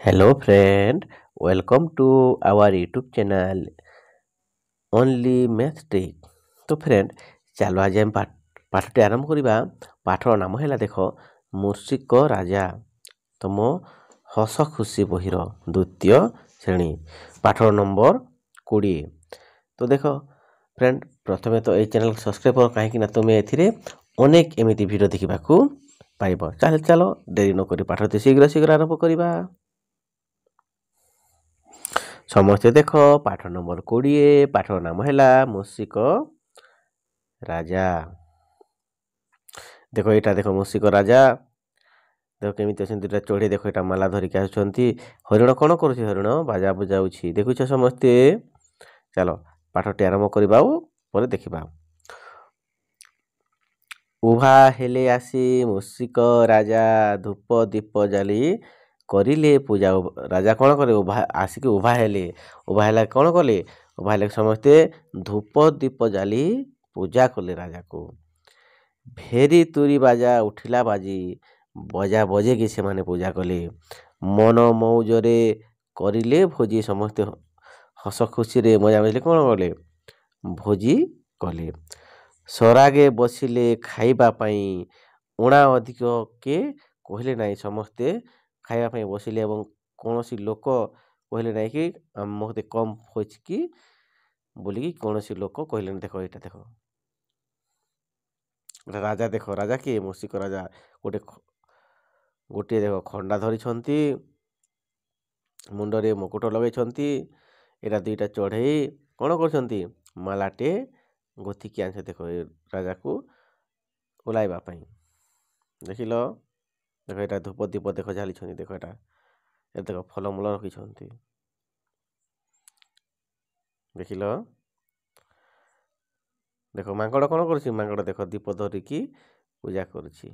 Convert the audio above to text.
Hello friend, welcome to our YouTube channel Only Math Trick। तो friend ଚାଲ ଆଜି ଆମେ ପାଠଟି ଆରମ୍ଭ କରିବା। ପାଠର ନାମ ହେଲା ଦେଖ ମୂଷିକ ରାଜା। ତମ ହସ ଖୁସି ବହିର ଦ୍ୱିତୀୟ ଶ୍ରେଣୀ ପାଠର ନମ୍ବର 20। ତ ଦେଖ ଫ୍ରେଣ୍ଡ ପ୍ରଥମେ ତ এই ଚ୍ୟାନେଲ ସବସ୍କ୍ରାଇବ୍ କର କାହିଁକି ନା ତୁମେ ଏଥିରେ ଅନେକ ଏମିତି ଭିଡ଼ିଓ ଦେଖିବାକୁ ପାଇବ। ଚାଲ ଡେରି ନ କରି ପାଠଟି ଶୀଘ୍ର ଆରମ୍ଭ କରିବା। ସମସ୍ତେ ଦେଖ ପାଠ ନମ୍ବର 20 ପାଠର ନାମ ହେଲା ମୂଷିକ ରାଜା। ଦେଖ ଏଇଟା ଦେଖ ମୂଷିକ ରାଜା। ଦେଖ କେମିତି ଅଛନ୍ତି ଦୁଇଟା ଚଢ଼େଇ ଦେଖ ଏଇଟା ମାଲା ଧରିକି ଆସୁଛନ୍ତି। ହରିଣ କ'ଣ କରୁଛି? ହରିଣ ବାଜା ବଜାଉଛି। ଦେଖୁଛ ସମସ୍ତେ। ଚାଲ ପାଠଟି ଆରମ୍ଭ କରିବା ଆଉ ପରେ ଦେଖିବା। ଉଭା ହେଲେ ଆସି ମୂଷିକ ରାଜା ଧୂପ ଦୀପ ଜାଳି କରିଲେ ପୂଜା। ରାଜା କ'ଣ କଲେ? ଆସିକି ଉଭା ହେଲେ କ'ଣ କଲେ? ଉଭା ହେଲେ ସମସ୍ତେ ଧୂପ ଦୀପ ଜାଳି ପୂଜା କଲେ ରାଜାକୁ। ଭେରି ତୁରି ବାଜା ଉଠିଲା ବାଜି ବଜା ବଜେଇକି ସେମାନେ ପୂଜା କଲେ। ମନ ମଉଜରେ କରିଲେ ଭୋଜି। ସମସ୍ତେ ହସ ଖୁସିରେ ମଜା ମଜିଲେ କ'ଣ କଲେ? ଭୋଜି କଲେ। ସରାଗେ ବସିଲେ ଖାଇବା ପାଇଁ ଊଣା ଅଧିକ କେ କହିଲେ ନାହିଁ। ସମସ୍ତେ ଖାଇବା ପାଇଁ ବସିଲେ ଏବଂ କୌଣସି ଲୋକ କହିଲେ ନାହିଁ କି ମୋତେ କମ୍ ହୋଇଛି କି ବୋଲିକି କୌଣସି ଲୋକ କହିଲେନି। ଦେଖ ଏଇଟା ଦେଖ ରାଜା ଦେଖ ରାଜା କିଏ? ମୂଷିକ ରାଜା। ଗୋଟିଏ ଦେଖ ଖଣ୍ଡା ଧରିଛନ୍ତି, ମୁଣ୍ଡରେ ମୁକୁଟ ଲଗେଇଛନ୍ତି। ଏଇଟା ଦୁଇଟା ଚଢ଼େଇ କ'ଣ କରୁଛନ୍ତି? ମାଲାଟେ ଗୁନ୍ଥିକି ଆଣିଛନ୍ତି। ଦେଖ ଏ ରାଜାକୁ ଓହ୍ଲାଇବା ପାଇଁ। ଦେଖିଲ ଦେଖ ଏଇଟା ଧୂପ ଦୀପ ଦେଖ ଜାଳିଛନ୍ତି। ଦେଖ ଏଇଟା ଦେଖ ଫଳମୂଳ ରଖିଛନ୍ତି। ଦେଖିଲ ଦେଖ ମାଙ୍କଡ଼ କ'ଣ କରୁଛି? ମାଙ୍କଡ଼ ଦେଖ ଦୀପ ଧରିକି ପୂଜା କରୁଛି।